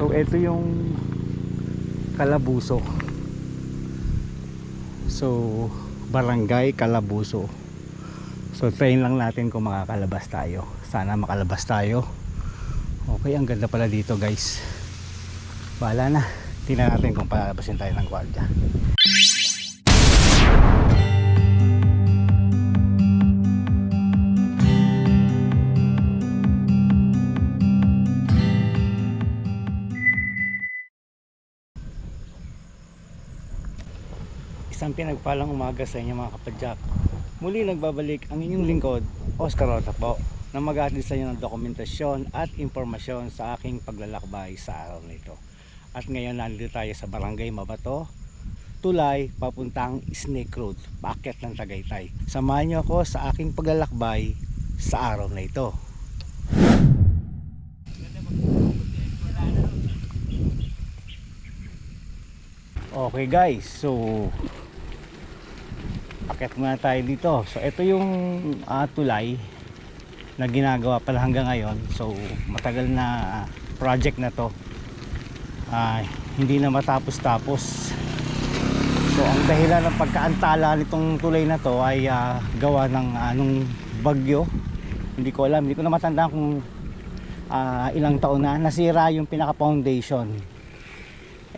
So ito yung Calabuso. So Barangay Calabuso. So train lang natin kung makakalabas tayo. Sana makalabas tayo. Okay, ang ganda pala dito guys. Bahala na. Tingnan natin kung palabasin tayo ng gwardiya. Isang pinagpalang umaga sa inyo mga kapadyak. Muli nagbabalik ang inyong lingkod, Oscar Rota po, na mag-aatid sa inyo ng dokumentasyon at impormasyon sa aking paglalakbay sa araw na ito. At ngayon nandito tayo sa Barangay Mabato, tulay papuntang Snake Road, paakyat ng Tagaytay. Samahan niyo ako sa aking paglalakbay sa araw na ito. Okay guys, so akyat muna tayo dito. So ito yung tulay na ginagawa pala hanggang ngayon. So matagal na project na to, hindi na matapos-tapos. So ang dahilan ng pagkaantala nitong tulay na to ay gawa ng anong bagyo. Hindi ko alam, hindi ko na matandaan kung ilang taon na nasira yung pinaka foundation.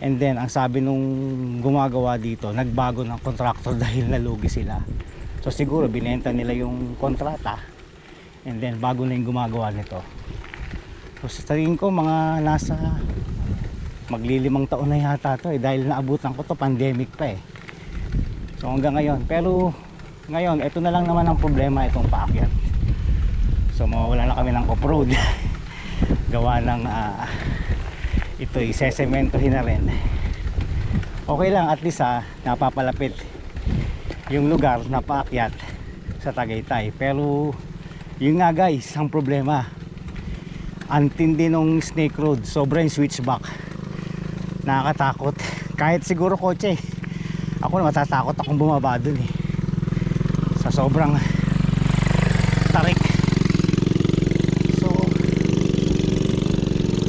And then ang sabi nung gumagawa dito, nagbago ng contractor dahil nalugi sila. So siguro binenta nila yung kontrata, and then bago na yung gumagawa nito. So sa tingin ko mga nasa maglilimang taon na yata to dahil naabutan ko to pandemic pa So hanggang ngayon, pero ngayon ito na lang naman ang problema, itong paakyat. So mawawala na kami ng off-road gawa ng ito isesementohin na rin. Okay lang, at least napapalapit yung lugar na paakyat sa Tagaytay. Pero yun nga guys, ang problema, ang tindi nung Snake Road, sobrang switchback, nakakatakot. Kahit siguro kotse, ako na matatakot akong bumaba dun sa sobrang tarik. So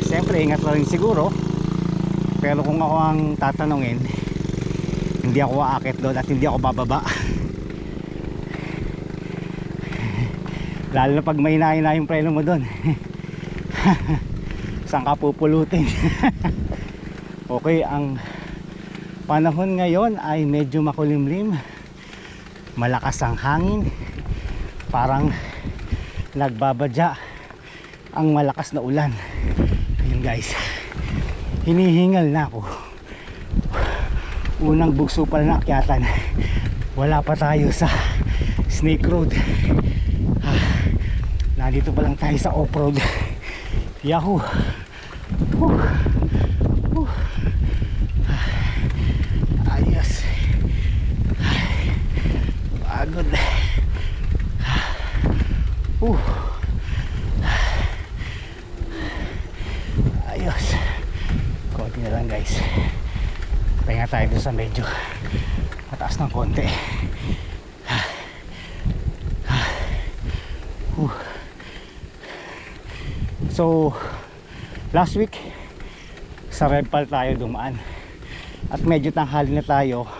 siyempre ingat na rin siguro, pero kung ako ang tatanungin, hindi ako aakyat doon at hindi ako bababa. Lalo na pag may hinahin yung preno mo doon. Saan ka pupulutin? Okay, ang panahon ngayon ay medyo makulimlim, malakas ang hangin, parang nagbabadya ang malakas na ulan. Ayun guys, hinihingal na ako. Unang bugso pa na akyatan, wala pa tayo sa Snake Road. Nandito pa lang tayo sa off-road. Yahoo! Ayos. Pagod. Ayos. Konti na lang guys. Pahinga tayo doon sa medyo mataas ng konti. So last week sa Redpal tayo dumaan at medyo tanghali na tayo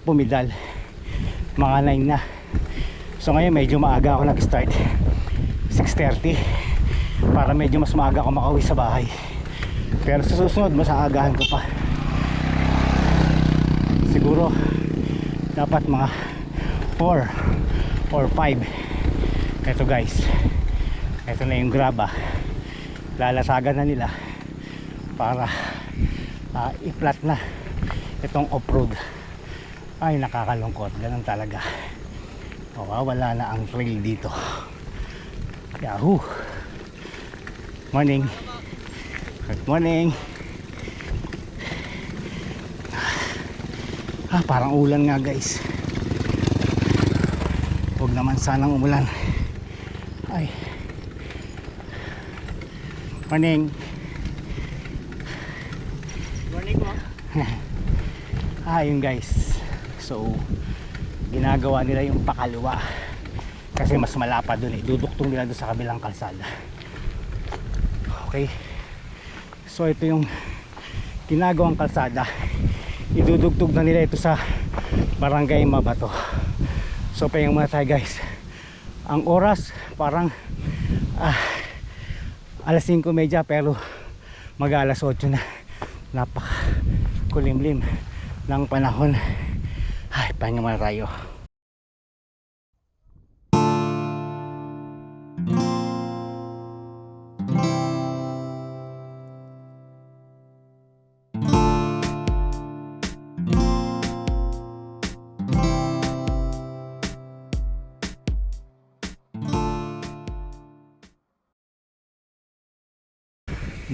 pumidal, mga 9 na. So ngayon medyo maaga ako nag-start, 6:30, para medyo mas maaga ako makauwi sa bahay. Pero sa susunod mas aagahan ko pa. Siguro dapat mga 4 or 5. Eto guys, eto na yung grab, lalasagan na nila para i-flat na itong off-road. Ay nakakalungkot, ganun talaga. Wala na ang trail dito. Yahoo! Morning. Good morning. Parang ulan nga guys. Huwag naman sanang umulan. Ay. Morning. Morning po. Yun guys. So ginagawa nila yung pakaliwa kasi mas malapad dun, duduktong nila dun sa kabilang kalsada. Okay. So ito yung ginagawang kalsada, idudugtog na nila ito sa Barangay Mabato. So pahinga muna tayo guys. Ang oras parang alas 5:30 pero mag alas 8 na. Napaka kulimlim ng panahon. Ay, pahinga muna tayo.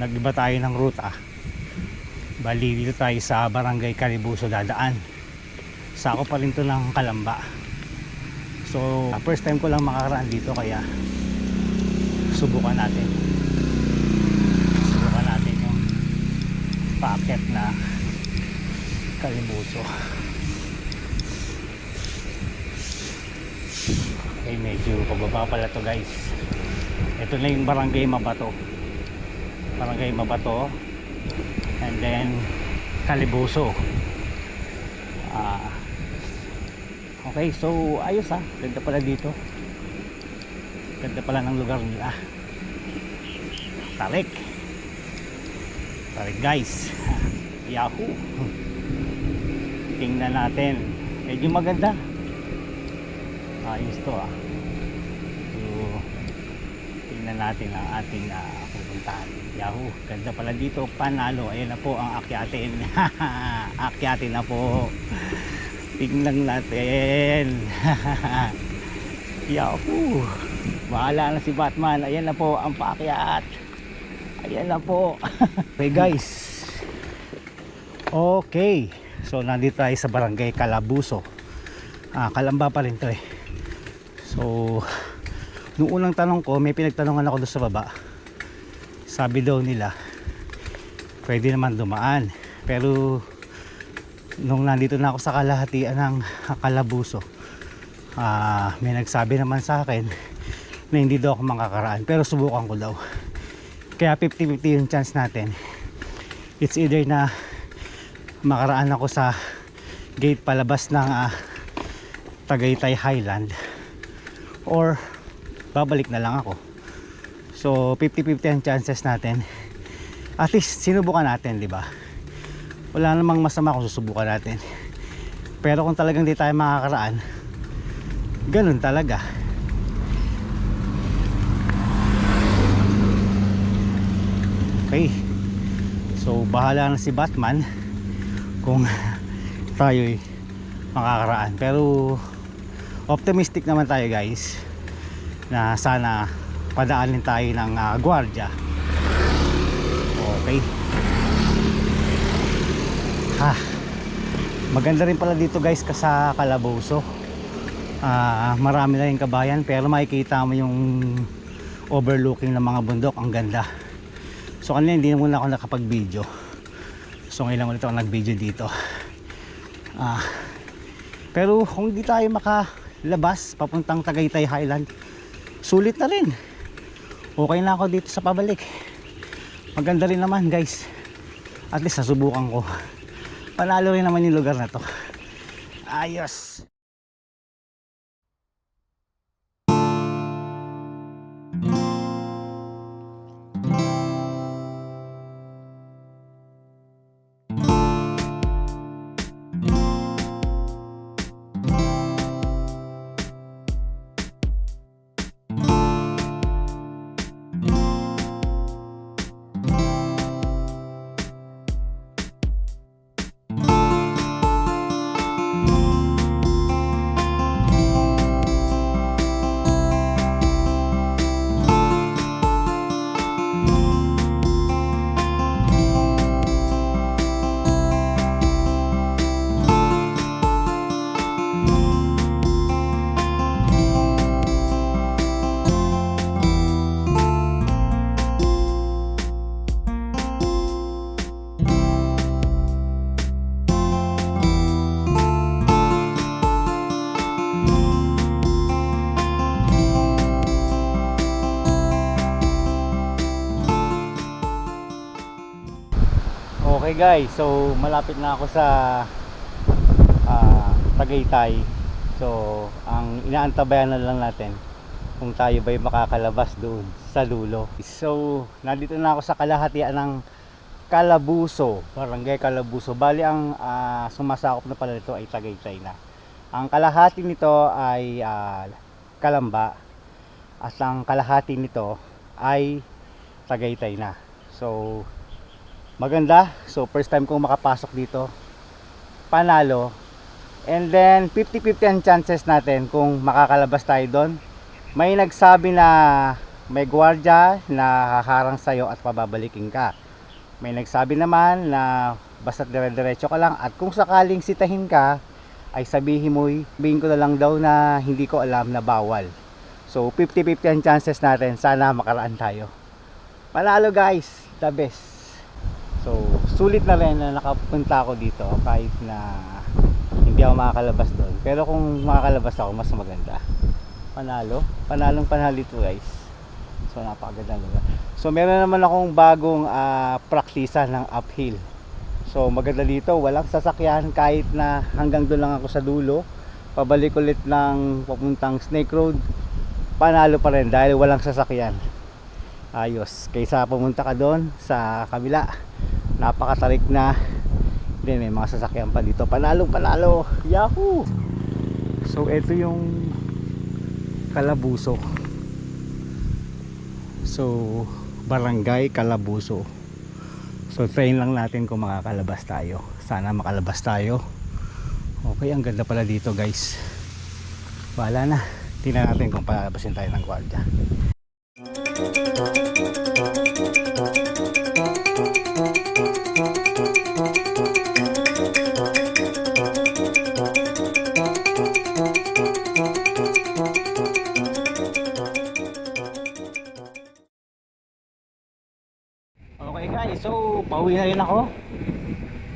Nag-iba tayo ng ruta. Bali dito tayo sa Barangay Calibuso dadaan. Sako pa rin to ng Kalamba. So first time ko lang makakaraan dito kaya subukan natin yung paakyat na Calibuso. Okay, medyo pababa pala to guys. Ito na yung Barangay Mabato. Barangay Mabato and then Calibuso. Okay, so ayos ganda pala dito, ganda pala ng lugar nila. Tarik guys. Yahoo. Tingnan natin, medyo maganda, ayos to tingnan natin ang ating pupuntahan. Yahoo, ganda pala dito, panalo. Ayan na po ang akyatin. Akyatin na po, tingnan natin. Yahoo, bahala na si Batman. Ayan na po ang paakyat, ayan na po. Okay guys, okay, so nandito tayo sa Barangay Calabuso. Kalamba pa rin to So nung unang tanong ko, may pinagtanongan ako doon sa baba. Sabi daw nila pwede naman dumaan, pero nung nandito na ako sa kalahatian ng Calabuso, may nagsabi naman sa akin na hindi daw ako makakaraan, pero subukan ko daw. Kaya 50-50 yung chance natin. It's either na makaraan ako sa gate palabas ng Tagaytay Highland or babalik na lang ako. So 50-50 ang chances natin. At least sinubukan natin, di ba? Wala namang masama kung susubukan natin. Pero kung talagang di tayo makakaraan, ganun talaga. Okay, so bahala na si Batman kung tayo'y makakaraan. Pero optimistic naman tayo guys, na sana padaanin tayo ng gwardiya. Okay. Maganda rin pala dito guys sa Calabuso. Marami na yung kabayan, pero makikita mo yung overlooking ng mga bundok. Ang ganda. So kanina hindi na muna ako nakapag video, so ngayon lang ulit ako nag video dito. Pero kung hindi tayo makalabas papuntang Tagaytay Highland, sulit na rin. Okay na ako dito sa pabalik. Maganda rin naman guys, at least nasubukan ko. Panalo rin naman yung lugar na to. Ayos. Okay guys, so malapit na ako sa Tagaytay. So ang inaantabayan na lang natin kung tayo ba'y makakalabas doon sa dulo. So nandito na ako sa kalahatian ng Calabuso, Barangay Calabuso. Bali ang sumasakop na pala nito ay Tagaytay na. Ang kalahati nito ay Calamba at ang kalahati nito ay Tagaytay na. So maganda. So first time kong makapasok dito, panalo. And then 50-50 ang chances natin kung makakalabas tayo doon. May nagsabi na may gwardiya na haharang sa'yo at pababalikin ka. May nagsabi naman na basta dire-diretso ka lang, at kung sakaling sitahin ka ay sabihin ko na lang daw na hindi ko alam na bawal. So 50-50 ang chances natin, sana makaraan tayo. Panalo guys, the best. So sulit na rin na nakapunta ako dito kahit na hindi ako makakalabas doon. Pero kung makakalabas ako, mas maganda. Panalong panalo ito guys. So napakaganda lugar. So meron naman akong bagong praktisa ng uphill. So maganda dito, walang sasakyan kahit na hanggang doon lang ako sa dulo. Pabalik ulit ng papuntang Snake Road, panalo pa rin dahil walang sasakyan. Ayos, kaysa pumunta ka doon sa kabila, napakatarik na. Then may mga sasakyan pa dito. Panalo. Yahoo! So ito yung Calabuso. So Barangay Calabuso. So train lang natin kung makakalabas tayo. Sana makalabas tayo. Okay, ang ganda pala dito guys. Wala na. Tingnan natin kung palabasin tayo ng gwardiya. Okay guys, so pauwi na rin ako.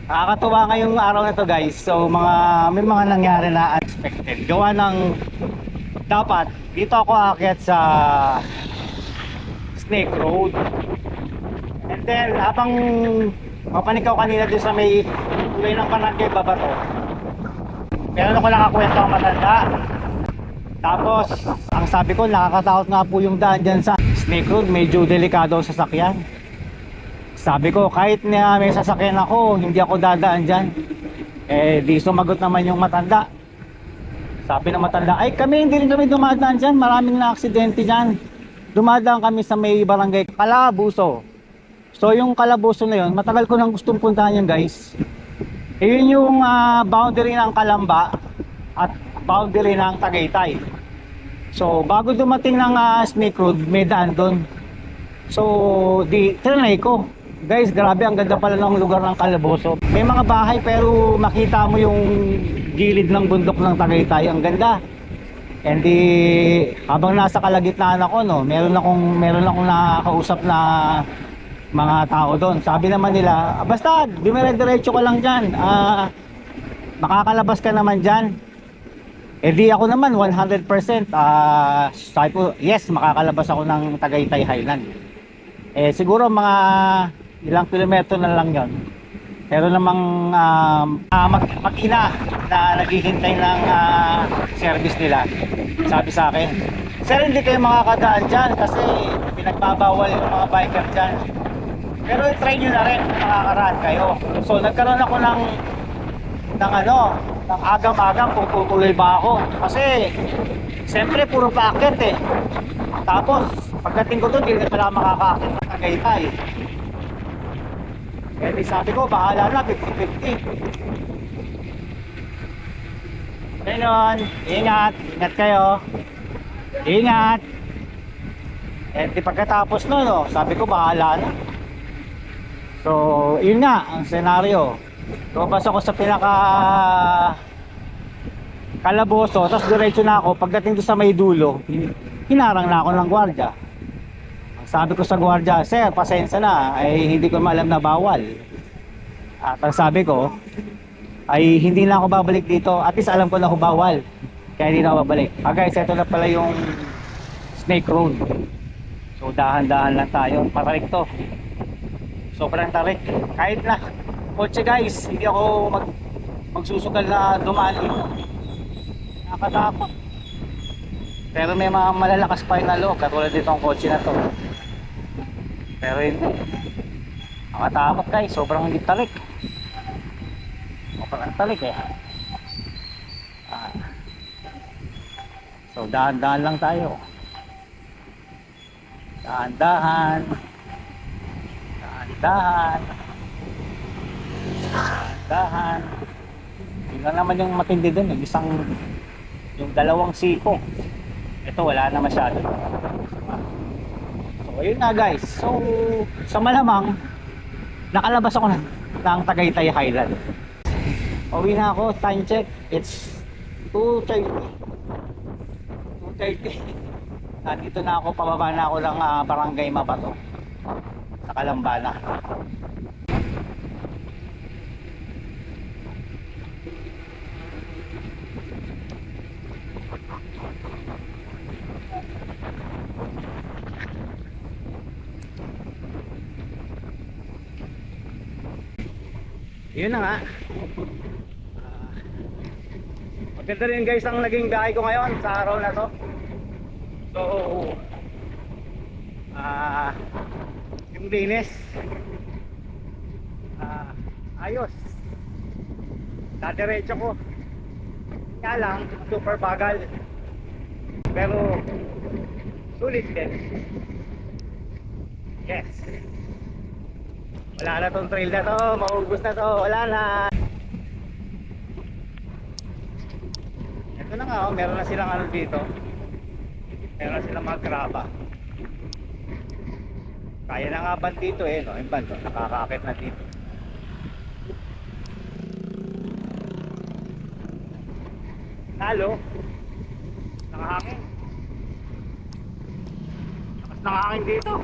Nakakatuwa ngayong araw na to guys. So may mga nangyari na unexpected. Gawa ng dapat dito ako aakyat sa Snake Road. And then habang mapanikaw kanina din sa may tulay ng Barangay Babato, meron ako nakakwento ang matanda. Tapos ang sabi ko, nakakatakot nga po yung daan dyan sa Snake Road. Medyo delikado ang sasakyan. Sabi ko, kahit na may sasakyan ako, hindi ako dadaan dyan. Eh di sumagot naman yung matanda. Sabi ng matanda, ay kami hindi rin kami dumadaan dyan, maraming na aksidente dyan. Dumadaan kami sa may Barangay Calabuso. So yung Calabuso na yun, matagal ko nang gustong puntahan yun guys. E yun yung boundary ng Calamba at boundary ng Tagaytay. So bago dumating ng Snake Road, may daan doon. So trinay ko. Guys, grabe, ang ganda pala ng lugar ng Calabuso. May mga bahay pero makita mo yung gilid ng bundok ng Tagaytay. Ang ganda. And habang nasa kalagitnaan ako, no, meron akong nakakausap na mga tao doon. Sabi naman nila, basta dumire-diretso ka lang dyan, makakalabas ka naman dyan. Eh di ako naman 100%, sabi ko, yes, makakalabas ako ng Tagaytay Highland. Eh siguro mga ilang kilometro na lang yon. Pero namang mag-ina na naghihintay ng service nila, sabi sa akin, sir, hindi kayo makakadaan dyan kasi pinagbabawal yung mga biker dyan. Pero i-try nyo na rin kung makakaraan kayo. So nagkaroon ako ng agam-agam kung tutuloy ba ako. Kasi siyempre puro paakyat eh. Tapos pagdating ko doon, hindi pala makakaakyat ng Tagaytay. Eh di sabi ko, bahala na, 50-50. Ganon, ingat kayo. Ingat. Eh di pagkatapos nun, no, sabi ko bahala na. So yun nga ang senaryo. Lumabas ako sa pinaka Calabuso, tapos diretso na ako. Pagdating doon sa may dulo, hinarang na ako ng gwardiya. Sabi ko sa gwardiya, sir, pasensya na, ay hindi ko maalam na bawal. At ang sabi ko, ay hindi na ako babalik dito. At least alam ko na ako bawal, kaya hindi na ako babalik. Guys, ito na pala yung Snake Road. So dahan-dahan lang tayo, patarik to. Sobrang tarik. Kahit na kotse guys, hindi ako magsusugal na dumaan dito. Nakatakot. Pero may mga malalakas pa yung naloob, katulad dito ang kotse na to. Pero hindi. Nakatakot guys, sobrang talik. Sobrang talik eh. So dahan-dahan lang tayo. Dahan-dahan. Dahan-dahan. Dahan. Yun naman yung matindi dun, yung dalawang siko. Ito wala na masyado. So ayun na guys. So sa malamang nakalabas ako ng Tagaytay Highland. Uwi na ako, time check. It's 2:30. 2:30. Nandito na ako, pababa na ako ng Barangay Mabato sa Calambana. Yun na nga. Maganda rin guys ang naging biyahe ko ngayon sa araw na to. So yung linis ayos. Dadiretso ko. Nga lang, super bagal. Pero sulit din. Yes. Wala na tong trail na to, maubos na to, wala na. Ito na nga, oh, meron na silang ano dito. Meron na silang mga graba. Kaya na nga ban dito eh, no? Yung ban to, nakakaakit na dito. Talo. Nakahangin. Lakas nakahangin dito.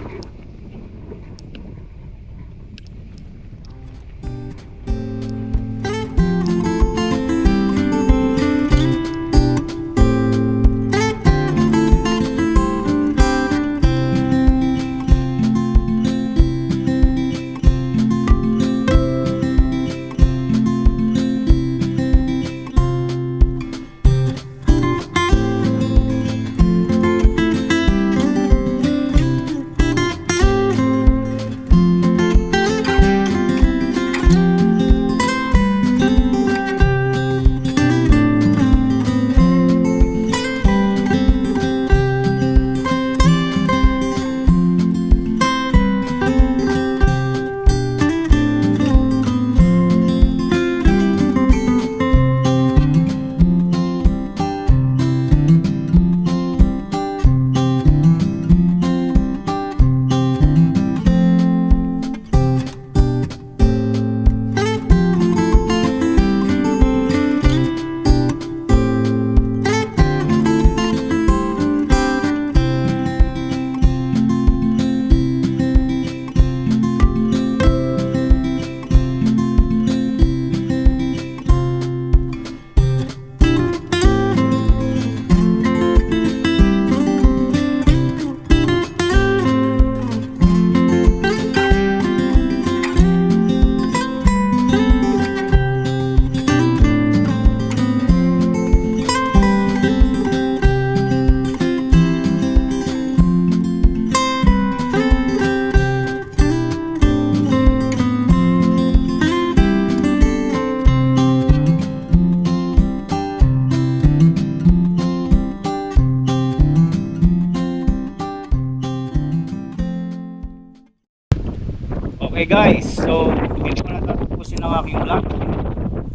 Okay guys, so hindi ko na tatapusin ang aking vlog.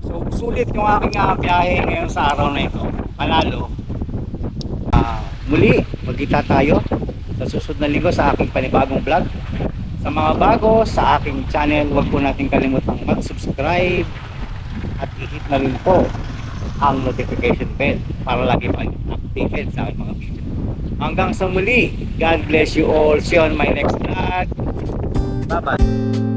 So sulit yung aking biyahe ngayon sa araw na ito. Panalo. Muli, magkita tayo sa susunod na linggo sa aking panibagong vlog. Sa mga bago sa aking channel, huwag po natin kalimutang mag-subscribe at i-hit na rin po ang notification bell para lagi updated sa aking mga video. Hanggang sa muli, God bless you all. See you on my next vlog. Bye bye.